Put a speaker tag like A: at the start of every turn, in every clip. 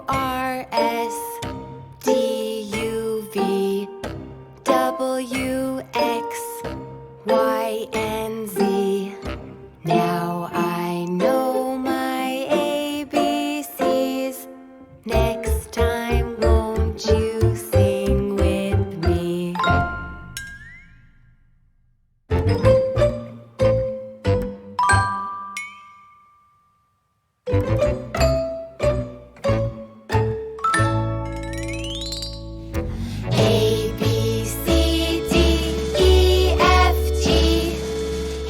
A: R, S, D, U, V, W, X, Y, and Z. Now I know my ABCs. Next time, won't you sing with me? A, B, C, D, E, F, G,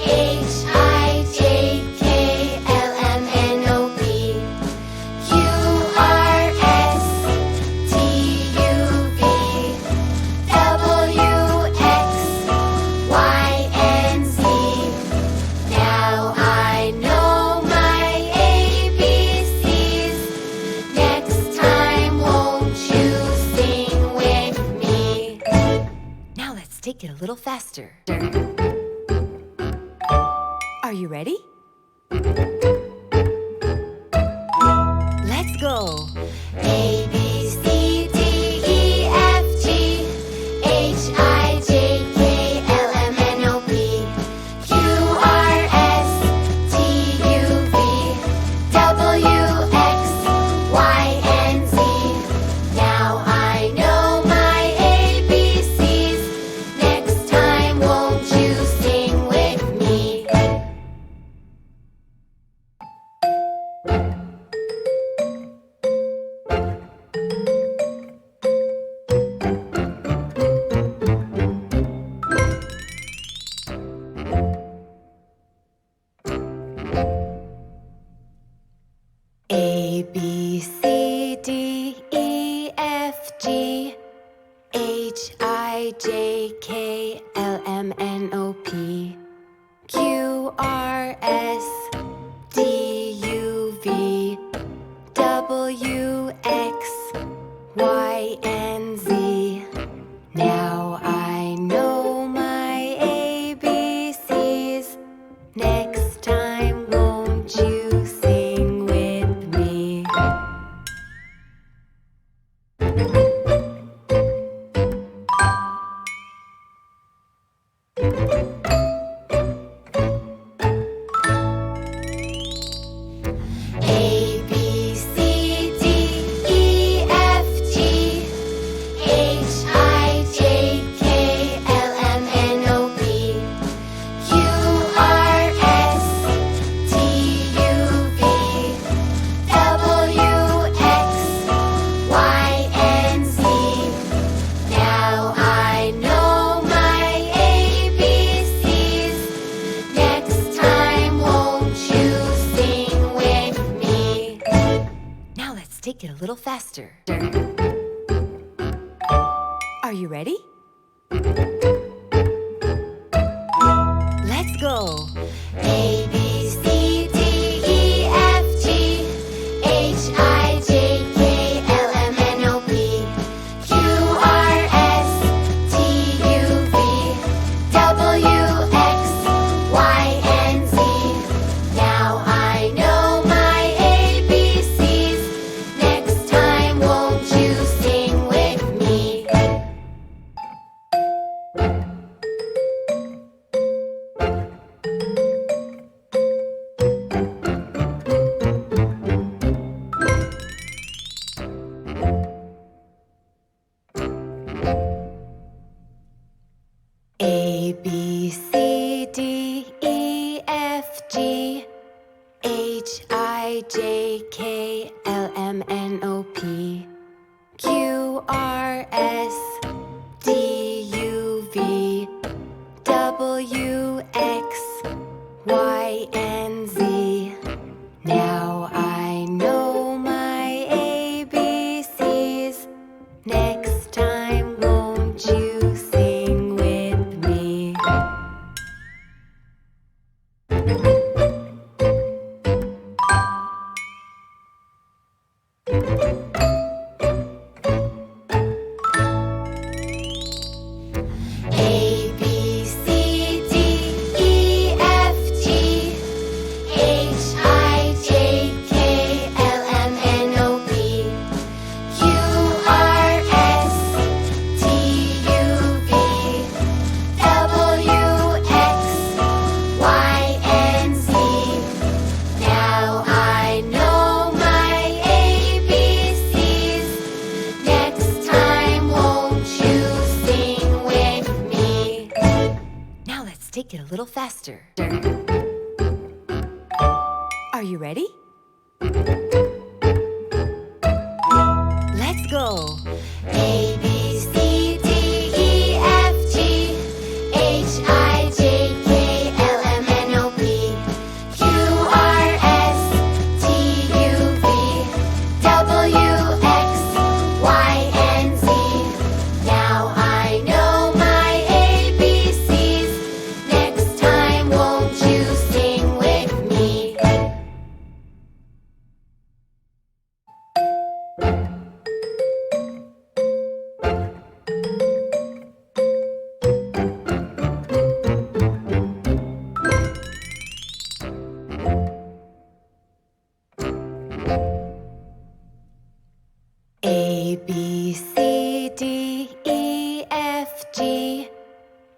A: H, I, J, K, L, M, N, O, P, Q, R, S, T, U, V, W, X, Y, and Z. Now I know my ABCs. Next time, won't you sing with me? Now let's take it a little faster. Are you ready? Let's go. A, B, C, D, E, F, G, H, I, J, K, L, M, N, O, P, Q, R, S, T, U, V, W, X, Y, and Z. Now I know my ABCs. Next time, won't you sing with me? A, B, C, D, E, F, G, H, I, J, K, L, M, N, O, P, Q, R, S, D, U, V, W, X, Y, and Z. Now I know my ABCs. Next time, won't you sing with me? A, B, C, D, E, F, G, H, I, J, K, L, M, N, O, P, Q, R, S, T, U, V, W, X, Y, and Z. Now I know my ABCs. Next time, won't you sing with me? Now let's take it a little faster. Are you ready? Let's go. A, B, C, D, E, F, G, H, I, J, K, L, M, N, O, P, Q, R, S, T, U, V, W, X, Y, and Z. Now I know my ABCs. Next time, won't you sing with me? A, B, C, D, E, F, G, H, I, J, K, L, M, N, O, P, Q, R, S, D, U, V, W, X, Y, and Z. Now I know my ABCs. Next time, won't you sing with me? A, B, C, D, E, F, G, H, I, J, K, L, M, N, O, P,
B: little faster. Are you ready? Let's go.
A: A, B, C, D, E, F, G, H, I, J, K, L, M, N, O, P, Q, R, S, T, U, V, W, X, Y, and Z. Now I know my ABCs. Next time, won't you sing with me?
B: A, B, C, D, E, F, G,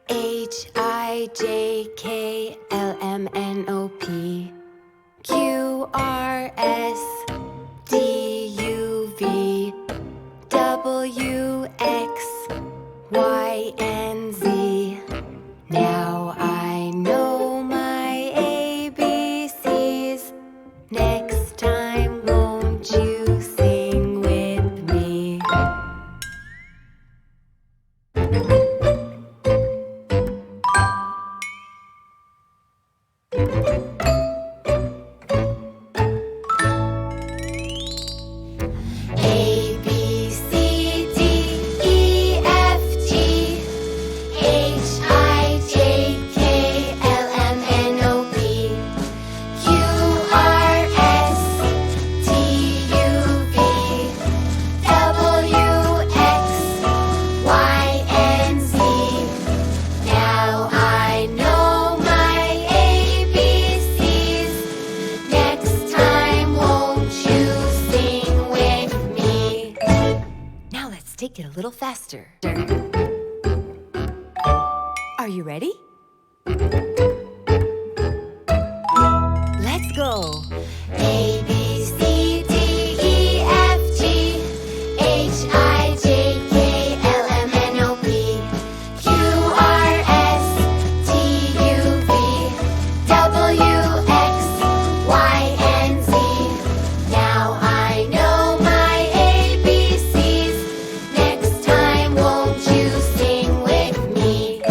B: H, I, J, K, L, M, N, O, P, Q, R, S, D, U, V, W, X, Y, and Z. Now I know my ABCs. Next time, won't you sing with me?
A: A, B, C, D, E, F, G, H, I, J, K, L, M, N, O, P, Q, R, S, T, U, V, W, X, Y, and Z. Now I know my ABCs. Next time, won't you sing with me?
B: Now let's take it a little faster. Are you ready? Let's go.
A: A, B, C, D, E, F, G, H, I, J, K, L, M, N, O, P, Q, R, S, T, U, V, W, X, Y, and Z. Now I know my ABCs. Next time, won't you sing with me?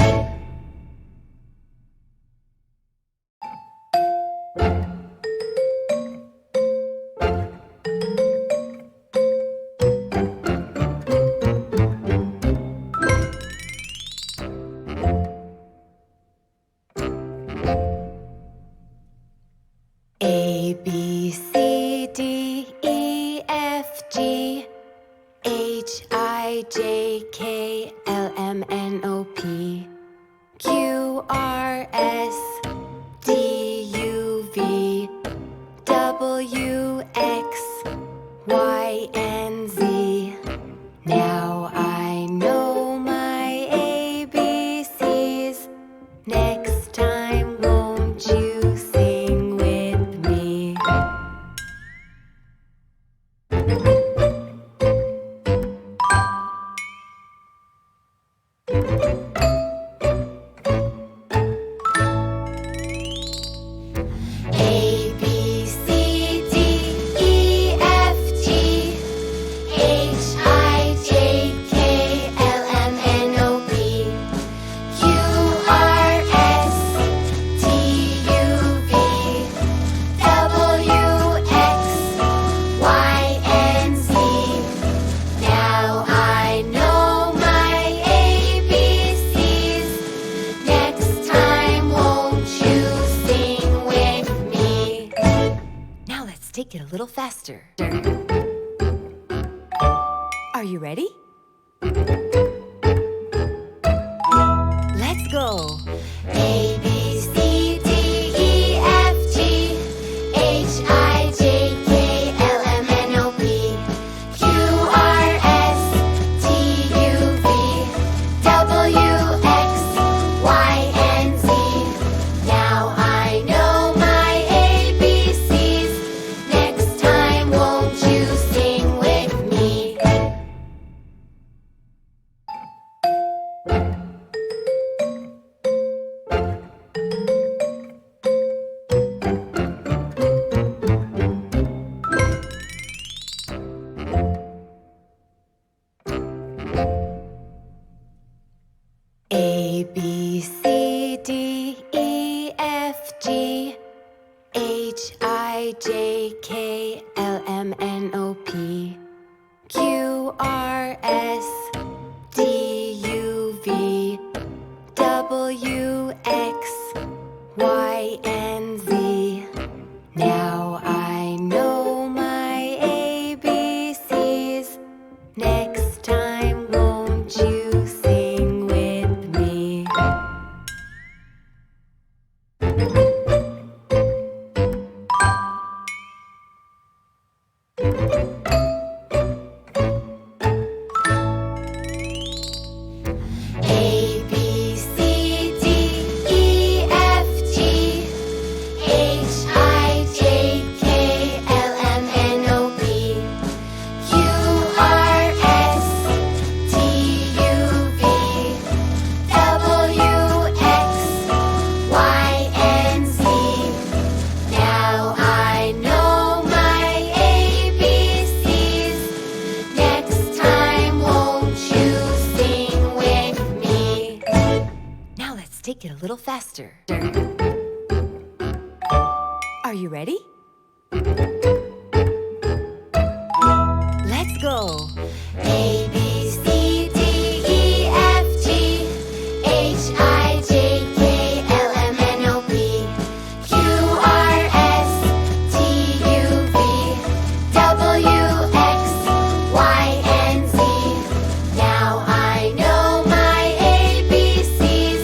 B: A, B, C, D, E, F, G, H, I, J, K, L, M, N, O, P, Q, R, S, D, U, V, W, X, Y, and Z. Now I know my ABCs. Next time, won't you sing with me?
A: A, B, C, D, E, F, G, H, I, J, K, L, M, N, O, P, Q, R, S, T, U, V, W, X, Y, and Z. Now I know my ABCs. Next time, won't you sing with me?
B: Now let's take it a little faster. Are you ready? Let's go.
A: A, B, C, D, E, F, G, H, I, J, K, L, M, N, O, P, Q, R, S, T, U, V, W, X, Y, and Z. Now I know my ABCs. Next time, won't you sing with me?
B: O P Q R S T U V W X Y and Z. Now I know my ABCs. Next time, won't you sing with me? A, B, C, D, E, F, G, H, I, J, K, L, M, N, O, P, Q, R, S, T, U, V, W, X, Y, and Z. Now I know my ABCs. Next time, won't you sing with me? Now let's take it a little faster. Are you ready? Let's go. A, B, C, D, E, F, G, H, I, J, K, L, M, N, O, P, Q, R, S, T, U, V, W, X, Y, and Z. Now I know my ABCs.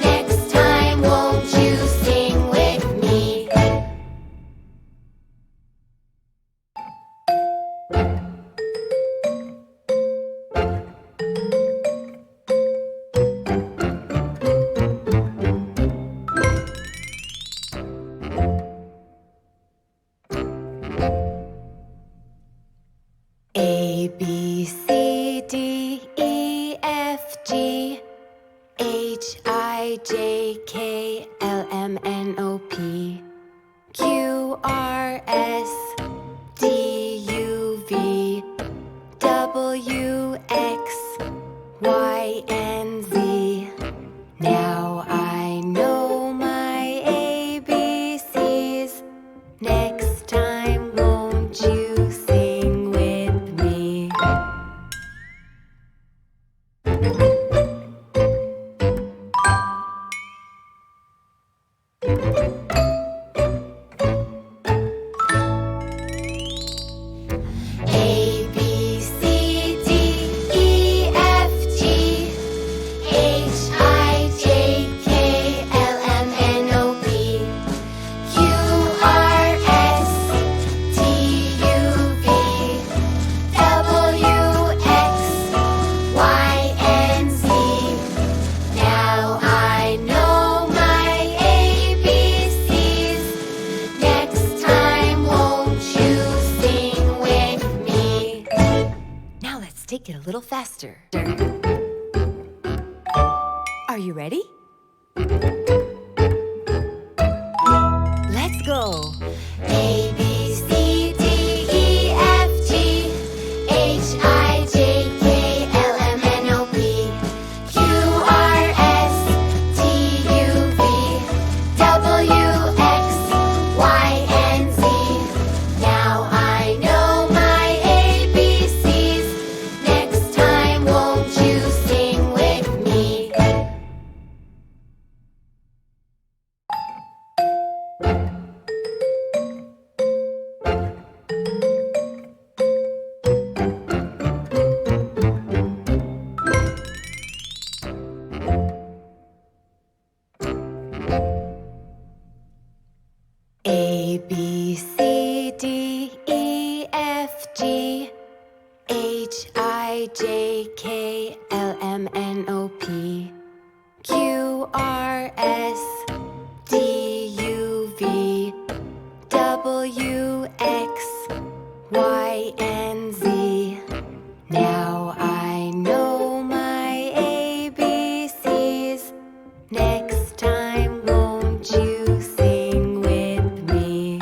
B: Next time, won't you sing with me? A, B, C, D, E, F, G, H, I, J, K, L, M, N, O, P, Q, R, S, T, U, V, W, X, Y, and Z. Now I know my ABCs. Next time, won't you sing with me? A, B, C, D, E, F, G, H, I, J, K, L, M, N, O, P, Q, R, S, T, U, V, W, X, Y, and Z. Now I know my ABCs. Next time, won't you sing with me? Now let's take it a little faster. Are you ready? Let's go. A, B, C, D, E, F, G, H, I, J, K, L, M, N, O, P, Q, R, S, T, U, V, W, X, Y, and Z. Now I know my ABCs. Next time, won't you sing with me? A, B, C, D, E, F, G, H, I, J, K, L, M, N, O, P, Q, R, S, T, U, V, W, X, Y, and Z. Now I know my ABCs. Next time, won't you sing with me?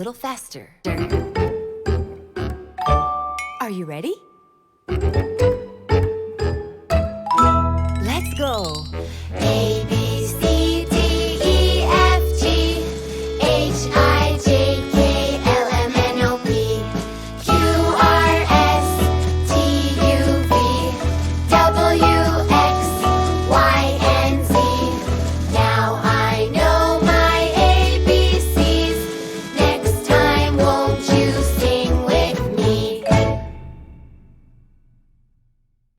C: little faster. Are you ready?